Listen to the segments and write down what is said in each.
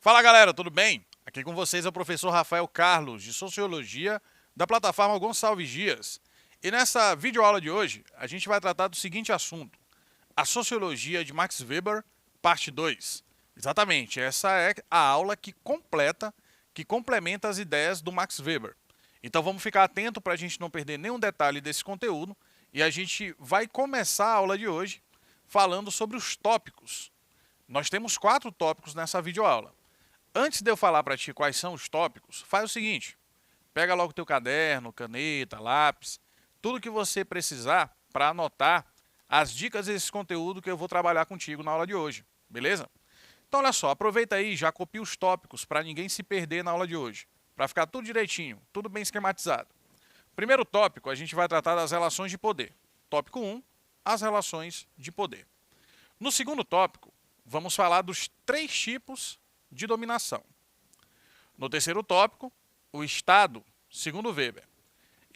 Fala galera, tudo bem? Aqui com vocês é o professor Rafael Carlos, de Sociologia, da plataforma Gonçalves Dias. E nessa videoaula de hoje, a gente vai tratar do seguinte assunto: a Sociologia de Max Weber, parte 2. Exatamente, essa é a aula que complementa as ideias do Max Weber. Então vamos ficar atento para a gente não perder nenhum detalhe desse conteúdo, e a gente vai começar a aula de hoje falando sobre os tópicos. Nós temos 4 tópicos nessa videoaula. Antes de eu falar para ti quais são os tópicos, faz o seguinte: pega logo teu caderno, caneta, lápis, tudo que você precisar para anotar as dicas desse conteúdo que eu vou trabalhar contigo na aula de hoje, beleza? Então olha só, aproveita aí, já copia os tópicos para ninguém se perder na aula de hoje, para ficar tudo direitinho, tudo bem esquematizado. Primeiro tópico, a gente vai tratar das relações de poder. Tópico 1, as relações de poder. No segundo tópico, vamos falar dos 3 tipos de dominação. No terceiro tópico, o Estado, segundo Weber.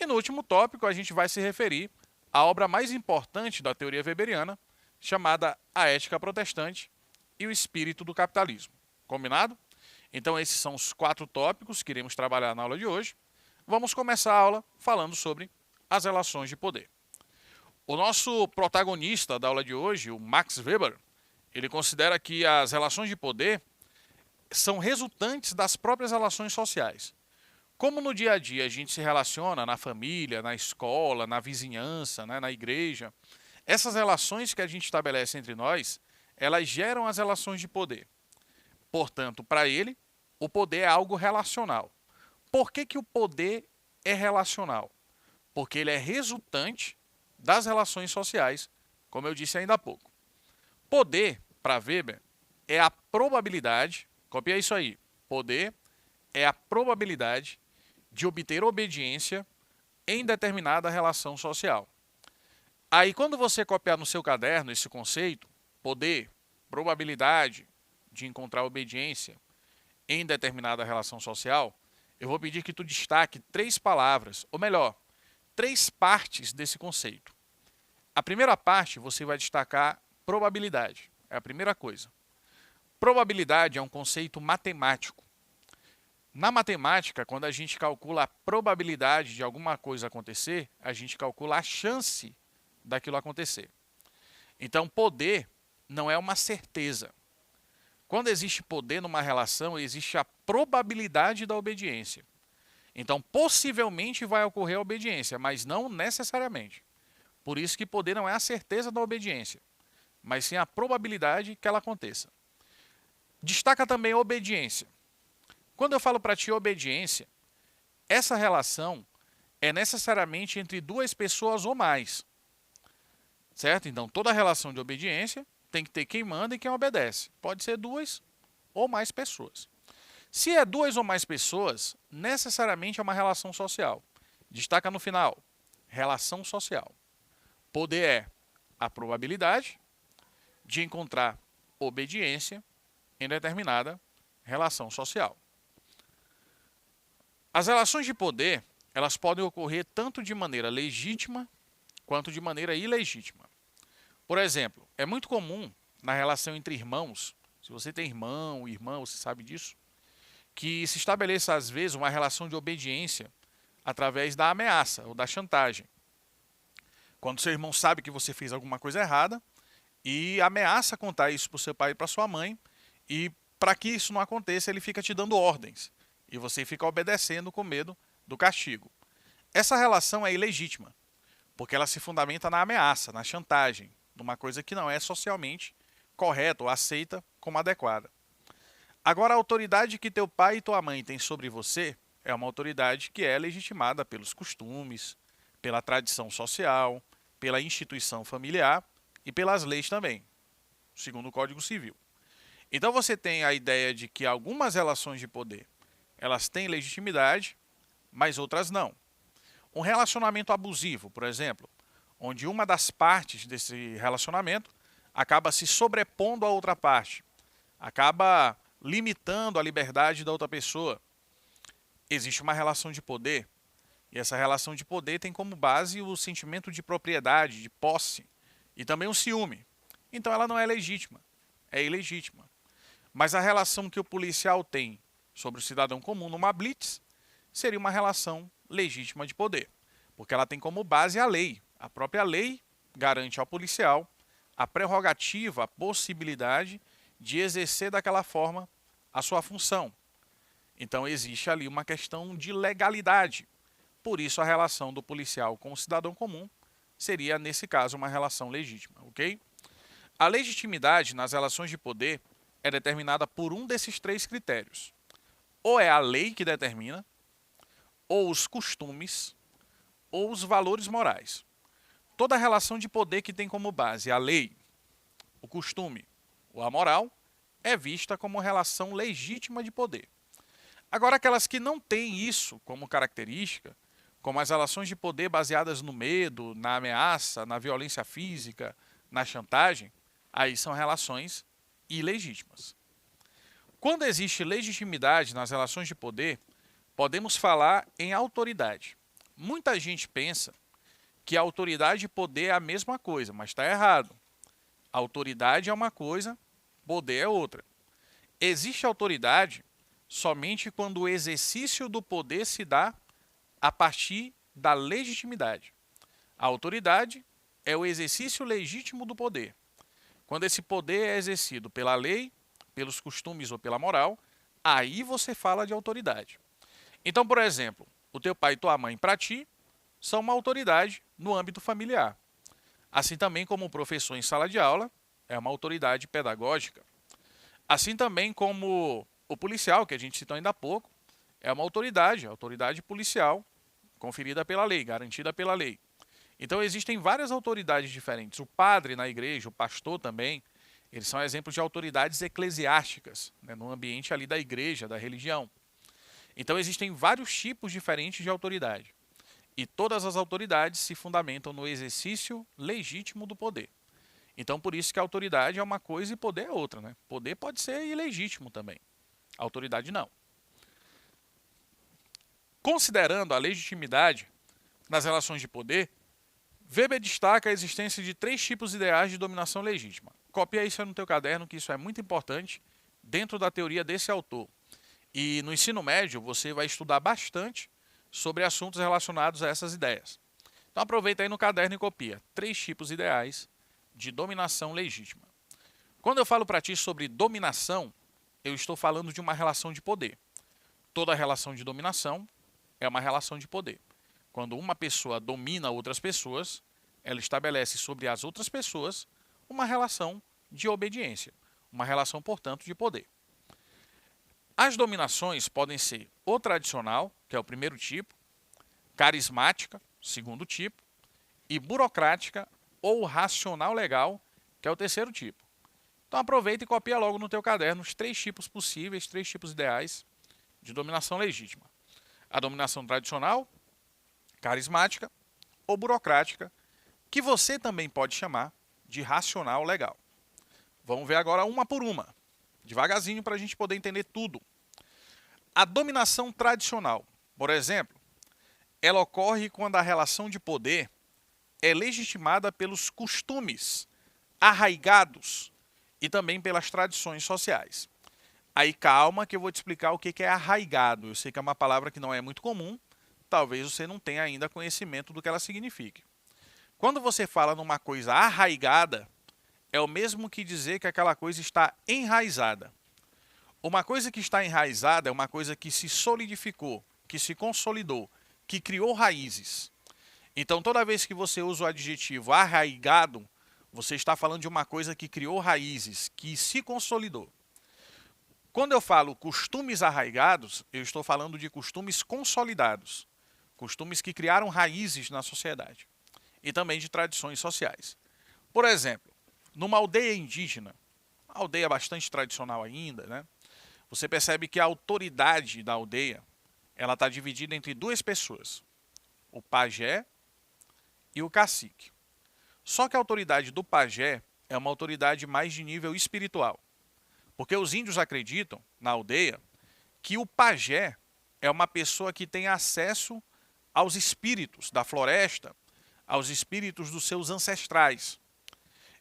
E no último tópico, a gente vai se referir à obra mais importante da teoria weberiana, chamada A Ética Protestante e o Espírito do Capitalismo. Combinado? Então esses são os 4 tópicos que iremos trabalhar na aula de hoje. Vamos começar a aula falando sobre as relações de poder. O nosso protagonista da aula de hoje, o Max Weber, ele considera que as relações de poder são resultantes das próprias relações sociais. Como no dia a dia a gente se relaciona na família, na escola, na vizinhança, né, na igreja, essas relações que a gente estabelece entre nós, elas geram as relações de poder. Portanto, para ele, o poder é algo relacional. Por que o poder é relacional? Porque ele é resultante das relações sociais, como eu disse ainda há pouco. Poder, para Weber, é a probabilidade, copia isso aí, poder é a probabilidade de obter obediência em determinada relação social. Aí quando você copiar no seu caderno esse conceito, poder, probabilidade de encontrar obediência em determinada relação social, eu vou pedir que tu destaque 3 palavras, ou melhor, 3 partes desse conceito. A primeira parte você vai destacar probabilidade, é a primeira coisa. Probabilidade é um conceito matemático. Na matemática, quando a gente calcula a probabilidade de alguma coisa acontecer, a gente calcula a chance daquilo acontecer. Então, poder não é uma certeza. Quando existe poder numa relação, existe a probabilidade da obediência. Então, possivelmente vai ocorrer a obediência, mas não necessariamente. Por isso que poder não é a certeza da obediência, mas sim a probabilidade que ela aconteça. Destaca também a obediência. Quando eu falo para ti obediência, essa relação é necessariamente entre 2 pessoas ou mais. Certo? Então, toda relação de obediência tem que ter quem manda e quem obedece. Pode ser 2 ou mais pessoas. Se é 2 ou mais pessoas, necessariamente é uma relação social. Destaca no final, relação social. Poder é a probabilidade de encontrar obediência em determinada relação social. As relações de poder, elas podem ocorrer tanto de maneira legítima quanto de maneira ilegítima. Por exemplo, é muito comum na relação entre irmãos, se você tem irmão, irmã, você sabe disso, que se estabeleça às vezes uma relação de obediência através da ameaça ou da chantagem. Quando seu irmão sabe que você fez alguma coisa errada e ameaça contar isso para o seu pai e para sua mãe, e para que isso não aconteça, ele fica te dando ordens e você fica obedecendo com medo do castigo. Essa relação é ilegítima, porque ela se fundamenta na ameaça, na chantagem, numa coisa que não é socialmente correta ou aceita como adequada. Agora, a autoridade que teu pai e tua mãe têm sobre você é uma autoridade que é legitimada pelos costumes, pela tradição social, pela instituição familiar e pelas leis também, segundo o Código Civil. Então você tem a ideia de que algumas relações de poder, elas têm legitimidade, mas outras não. Um relacionamento abusivo, por exemplo, onde uma das partes desse relacionamento acaba se sobrepondo à outra parte, acaba limitando a liberdade da outra pessoa. Existe uma relação de poder, e essa relação de poder tem como base o sentimento de propriedade, de posse, e também o ciúme. Então ela não é legítima, é ilegítima. Mas a relação que o policial tem sobre o cidadão comum numa blitz seria uma relação legítima de poder, porque ela tem como base a lei. A própria lei garante ao policial a prerrogativa, a possibilidade de exercer daquela forma a sua função. Então existe ali uma questão de legalidade. Por isso a relação do policial com o cidadão comum seria, nesse caso, uma relação legítima, ok? A legitimidade nas relações de poder é determinada por um desses três critérios. Ou é a lei que determina, ou os costumes, ou os valores morais. Toda relação de poder que tem como base a lei, o costume ou a moral é vista como relação legítima de poder. Agora, aquelas que não têm isso como característica, como as relações de poder baseadas no medo, na ameaça, na violência física, na chantagem, aí são relações ilegítimas. Quando existe legitimidade nas relações de poder, podemos falar em autoridade. Muita gente pensa que autoridade e poder é a mesma coisa, mas está errado. Autoridade é uma coisa, poder é outra. Existe autoridade somente quando o exercício do poder se dá a partir da legitimidade. A autoridade é o exercício legítimo do poder. Quando esse poder é exercido pela lei, pelos costumes ou pela moral, aí você fala de autoridade. Então, por exemplo, o teu pai e tua mãe para ti são uma autoridade no âmbito familiar. Assim também como o professor em sala de aula é uma autoridade pedagógica. Assim também como o policial, que a gente citou ainda há pouco, é uma autoridade policial conferida pela lei, garantida pela lei. Então existem várias autoridades diferentes. O padre na igreja, o pastor também, eles são exemplos de autoridades eclesiásticas, né, no ambiente ali da igreja, da religião. Então existem vários tipos diferentes de autoridade. E todas as autoridades se fundamentam no exercício legítimo do poder. Então por isso que a autoridade é uma coisa e poder é outra, né? Poder pode ser ilegítimo também. A autoridade não. Considerando a legitimidade nas relações de poder, Weber destaca a existência de três tipos ideais de dominação legítima. Copia isso no teu caderno, que isso é muito importante dentro da teoria desse autor. E no ensino médio você vai estudar bastante sobre assuntos relacionados a essas ideias. Então aproveita aí no caderno e copia. Três tipos ideais de dominação legítima. Quando eu falo para ti sobre dominação, eu estou falando de uma relação de poder. Toda relação de dominação é uma relação de poder. Quando uma pessoa domina outras pessoas, ela estabelece sobre as outras pessoas uma relação de obediência, uma relação, portanto, de poder. As dominações podem ser ou tradicional, que é o primeiro tipo, carismática, segundo tipo, e burocrática ou racional legal, que é o terceiro tipo. Então aproveita e copia logo no teu caderno os três tipos possíveis, três tipos ideais de dominação legítima. A dominação tradicional, carismática ou burocrática, que você também pode chamar de racional legal. Vamos ver agora uma por uma, devagarzinho para a gente poder entender tudo. A dominação tradicional, por exemplo, ela ocorre quando a relação de poder é legitimada pelos costumes arraigados e também pelas tradições sociais. Aí calma que eu vou te explicar o que é arraigado. Eu sei que é uma palavra que não é muito comum, talvez você não tenha ainda conhecimento do que ela signifique. Quando você fala numa coisa arraigada, é o mesmo que dizer que aquela coisa está enraizada. Uma coisa que está enraizada é uma coisa que se solidificou, que se consolidou, que criou raízes. Então, toda vez que você usa o adjetivo arraigado, você está falando de uma coisa que criou raízes, que se consolidou. Quando eu falo costumes arraigados, eu estou falando de costumes consolidados, costumes que criaram raízes na sociedade e também de tradições sociais. Por exemplo, numa aldeia indígena, uma aldeia bastante tradicional ainda, né? Você percebe que a autoridade da aldeia ela está dividida entre duas pessoas, o pajé e o cacique. Só que a autoridade do pajé é uma autoridade mais de nível espiritual. Porque os índios acreditam, na aldeia, que o pajé é uma pessoa que tem acesso aos espíritos da floresta, aos espíritos dos seus ancestrais.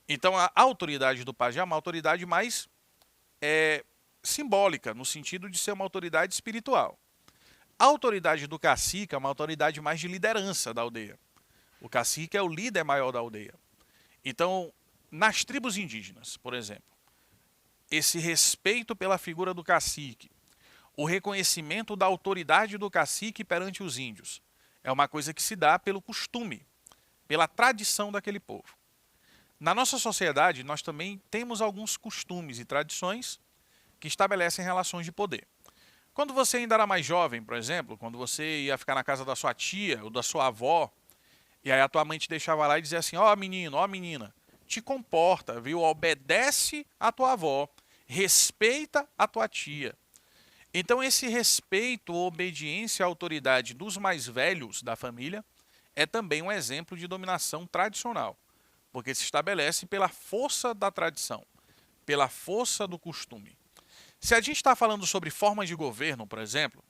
Então a autoridade do pajé é uma autoridade mais simbólica, no sentido de ser uma autoridade espiritual. A autoridade do cacique é uma autoridade mais de liderança da aldeia. O cacique é o líder maior da aldeia. Então, nas tribos indígenas, por exemplo, esse respeito pela figura do cacique, o reconhecimento da autoridade do cacique perante os índios, é uma coisa que se dá pelo costume, pela tradição daquele povo. Na nossa sociedade, nós também temos alguns costumes e tradições que estabelecem relações de poder. Quando você ainda era mais jovem, por exemplo, quando você ia ficar na casa da sua tia ou da sua avó, e aí a tua mãe te deixava lá e dizia assim, ó menino, ó menina, te comporta, viu? Obedece a tua avó, respeita a tua tia. Então esse respeito, obediência à autoridade dos mais velhos da família é também um exemplo de dominação tradicional, porque se estabelece pela força da tradição, pela força do costume. Se a gente está falando sobre formas de governo, por exemplo,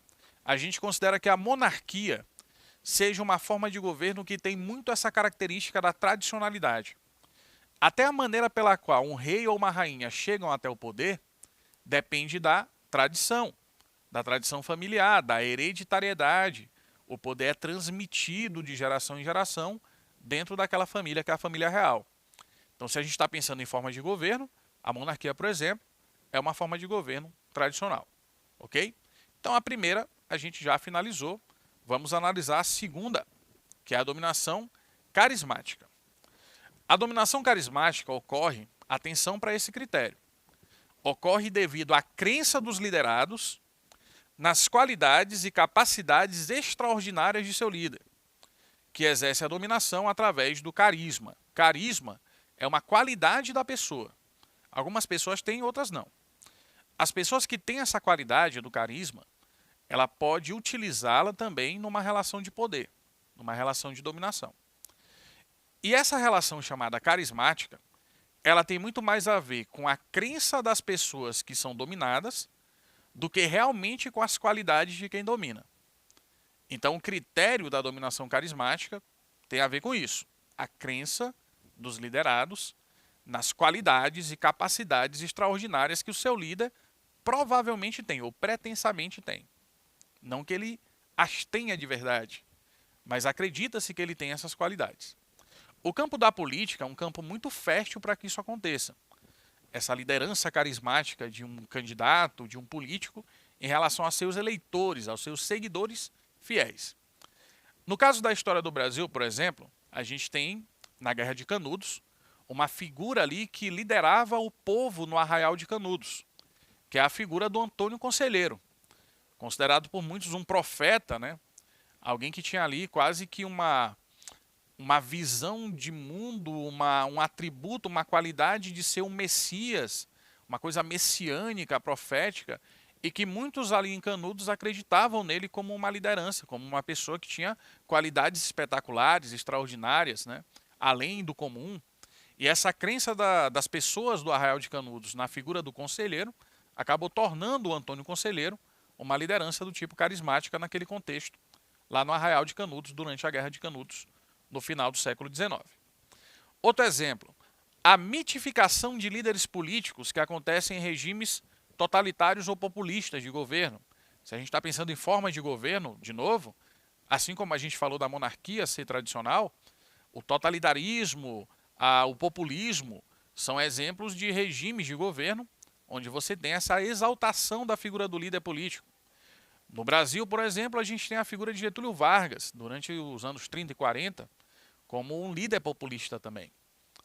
a gente considera que a monarquia seja uma forma de governo que tem muito essa característica da tradicionalidade. Até a maneira pela qual um rei ou uma rainha chegam até o poder depende da tradição familiar, da hereditariedade. O poder é transmitido de geração em geração dentro daquela família que é a família real. Então, se a gente está pensando em formas de governo, a monarquia, por exemplo, é uma forma de governo tradicional. Ok? Então, a primeira a gente já finalizou. Vamos analisar a segunda, que é a dominação carismática. A dominação carismática ocorre, atenção para esse critério, ocorre devido à crença dos liderados nas qualidades e capacidades extraordinárias de seu líder, que exerce a dominação através do carisma. Carisma é uma qualidade da pessoa. Algumas pessoas têm, outras não. As pessoas que têm essa qualidade do carisma, ela pode utilizá-la também numa relação de poder, numa relação de dominação. E essa relação chamada carismática, ela tem muito mais a ver com a crença das pessoas que são dominadas do que realmente com as qualidades de quem domina. Então, o critério da dominação carismática tem a ver com isso. A crença dos liderados nas qualidades e capacidades extraordinárias que o seu líder provavelmente tem, ou pretensamente tem. Não que ele as tenha de verdade, mas acredita-se que ele tem essas qualidades. O campo da política é um campo muito fértil para que isso aconteça. Essa liderança carismática de um candidato, de um político, em relação a seus eleitores, aos seus seguidores fiéis. No caso da história do Brasil, por exemplo, a gente tem, na Guerra de Canudos, uma figura ali que liderava o povo no Arraial de Canudos, que é a figura do Antônio Conselheiro, considerado por muitos um profeta, né? Alguém que tinha ali quase que uma visão de mundo, um atributo, uma qualidade de ser um Messias, uma coisa messiânica, profética, e que muitos ali em Canudos acreditavam nele como uma liderança, como uma pessoa que tinha qualidades espetaculares, extraordinárias, né? Além do comum. E essa crença das pessoas do Arraial de Canudos na figura do conselheiro acabou tornando o Antônio Conselheiro uma liderança do tipo carismática naquele contexto, lá no Arraial de Canudos, durante a Guerra de Canudos, no final do século XIX. Outro exemplo, a mitificação de líderes políticos que acontecem em regimes totalitários ou populistas de governo. Se a gente está pensando em formas de governo, de novo, assim como a gente falou da monarquia ser tradicional, o totalitarismo, o populismo são exemplos de regimes de governo onde você tem essa exaltação da figura do líder político. No Brasil, por exemplo, a gente tem a figura de Getúlio Vargas, durante os anos 30 e 40, como um líder populista também.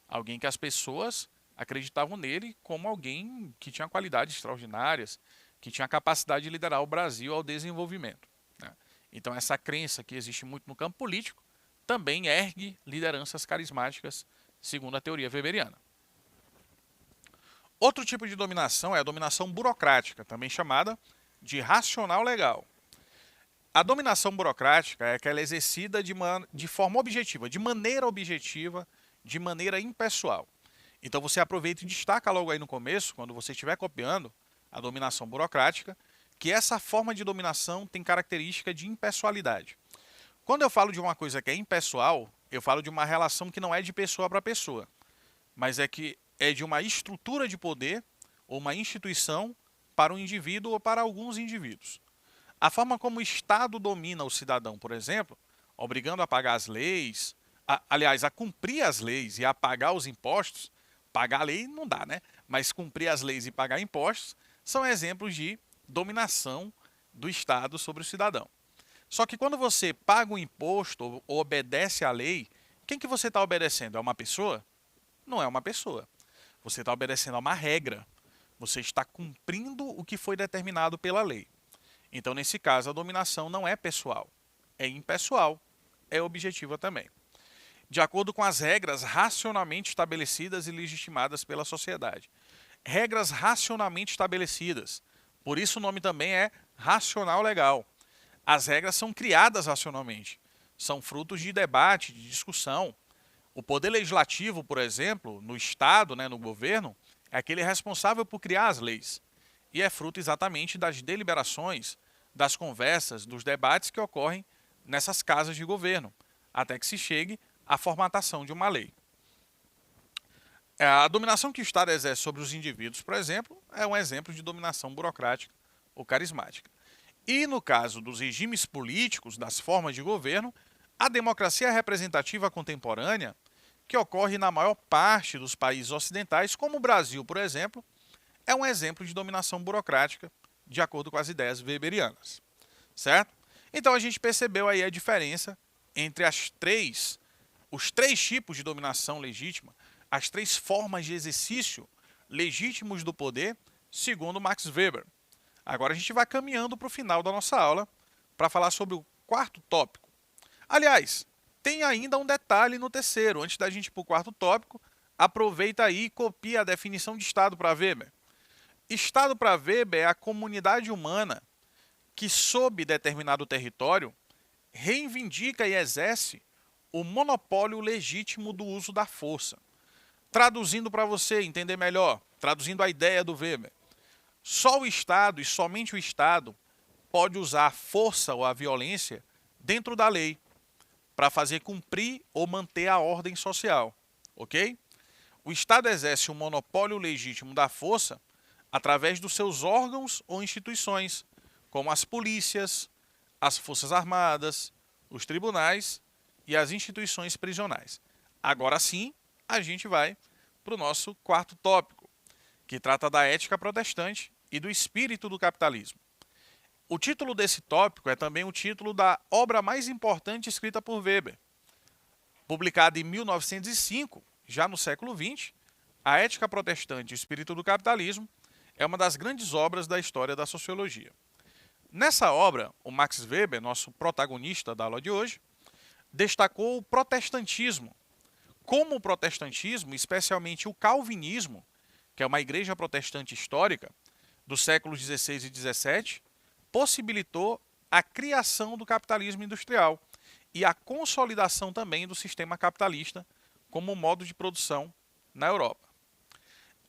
Alguém que as pessoas acreditavam nele como alguém que tinha qualidades extraordinárias, que tinha capacidade de liderar o Brasil ao desenvolvimento, né? Então essa crença que existe muito no campo político também ergue lideranças carismáticas, segundo a teoria weberiana. Outro tipo de dominação é a dominação burocrática, também chamada de racional legal. A dominação burocrática é aquela exercida de forma objetiva, de maneira objetiva, de maneira impessoal. Então você aproveita e destaca logo aí no começo, quando você estiver copiando a dominação burocrática, que essa forma de dominação tem característica de impessoalidade. Quando eu falo de uma coisa que é impessoal, eu falo de uma relação que não é de pessoa para pessoa, mas é que é de uma estrutura de poder ou uma instituição para um indivíduo ou para alguns indivíduos. A forma como o Estado domina o cidadão, por exemplo, obrigando a pagar as leis, aliás, a cumprir as leis e a pagar os impostos, pagar a lei não dá, né? Mas cumprir as leis e pagar impostos são exemplos de dominação do Estado sobre o cidadão. Só que quando você paga um imposto ou obedece à lei, quem que você está obedecendo? É uma pessoa? Não é uma pessoa. Você está obedecendo a uma regra. Você está cumprindo o que foi determinado pela lei. Então, nesse caso, a dominação não é pessoal, é impessoal, é objetiva também. De acordo com as regras racionalmente estabelecidas e legitimadas pela sociedade. Regras racionalmente estabelecidas. Por isso o nome também é racional legal. As regras são criadas racionalmente. São frutos de debate, de discussão. O poder legislativo, por exemplo, no Estado, no governo, é aquele responsável por criar as leis. E é fruto exatamente das deliberações, das conversas, dos debates que ocorrem nessas casas de governo, até que se chegue à formatação de uma lei. A dominação que o Estado exerce sobre os indivíduos, por exemplo, é um exemplo de dominação burocrática ou carismática. E no caso dos regimes políticos, das formas de governo, a democracia representativa contemporânea, que ocorre na maior parte dos países ocidentais, como o Brasil, por exemplo, é um exemplo de dominação burocrática, de acordo com as ideias weberianas. Certo? Então a gente percebeu aí a diferença entre os três tipos de dominação legítima, as três formas de exercício legítimos do poder, segundo Max Weber. Agora a gente vai caminhando para o final da nossa aula para falar sobre o quarto tópico. Aliás, tem ainda um detalhe no terceiro. Antes da gente ir para o quarto tópico, aproveita aí e copia a definição de Estado para Weber. Estado para Weber é a comunidade humana que, sob determinado território, reivindica e exerce o monopólio legítimo do uso da força. Traduzindo para você entender melhor, traduzindo a ideia do Weber, só o Estado e somente o Estado pode usar a força ou a violência dentro da lei para fazer cumprir ou manter a ordem social, ok? O Estado exerce o monopólio legítimo da força através dos seus órgãos ou instituições, como as polícias, as forças armadas, os tribunais e as instituições prisionais. Agora sim, a gente vai para o nosso quarto tópico, que trata da ética protestante e do espírito do capitalismo. O título desse tópico é também o título da obra mais importante escrita por Weber. Publicada em 1905, já no século XX, A Ética Protestante e o Espírito do Capitalismo é uma das grandes obras da história da sociologia. Nessa obra, o Max Weber, nosso protagonista da aula de hoje, destacou o protestantismo. Como o protestantismo, especialmente o calvinismo, que é uma igreja protestante histórica dos séculos XVI e XVII, possibilitou a criação do capitalismo industrial e a consolidação também do sistema capitalista como modo de produção na Europa.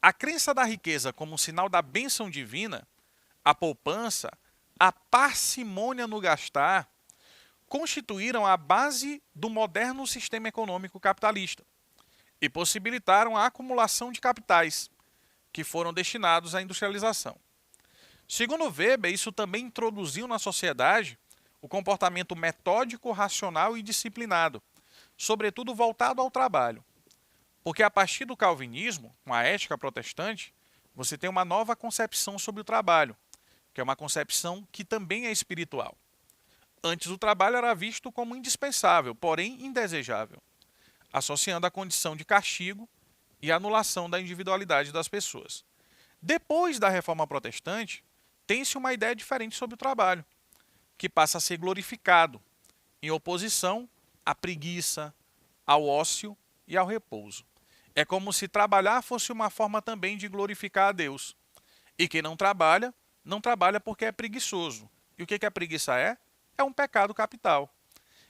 A crença da riqueza como um sinal da bênção divina, a poupança, a parcimônia no gastar, constituíram a base do moderno sistema econômico capitalista e possibilitaram a acumulação de capitais que foram destinados à industrialização. Segundo Weber, isso também introduziu na sociedade o comportamento metódico, racional e disciplinado, sobretudo voltado ao trabalho. Porque a partir do calvinismo, com a ética protestante, você tem uma nova concepção sobre o trabalho, que é uma concepção que também é espiritual. Antes o trabalho era visto como indispensável, porém indesejável, associando a condição de castigo e anulação da individualidade das pessoas. Depois da Reforma Protestante, tem-se uma ideia diferente sobre o trabalho, que passa a ser glorificado, em oposição à preguiça, ao ócio e ao repouso. É como se trabalhar fosse uma forma também de glorificar a Deus. E quem não trabalha porque é preguiçoso. E o que a preguiça é? É um pecado capital.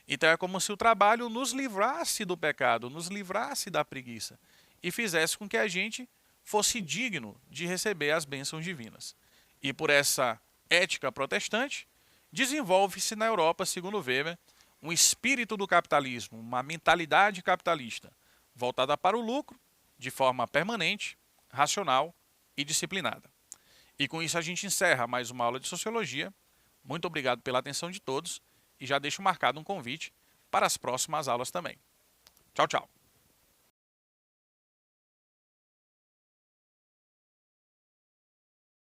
Então é como se o trabalho nos livrasse do pecado, nos livrasse da preguiça e fizesse com que a gente fosse digno de receber as bênçãos divinas. E por essa ética protestante, desenvolve-se na Europa, segundo Weber, um espírito do capitalismo, uma mentalidade capitalista, voltada para o lucro, de forma permanente, racional e disciplinada. E com isso a gente encerra mais uma aula de Sociologia. Muito obrigado pela atenção de todos e já deixo marcado um convite para as próximas aulas também. Tchau, tchau.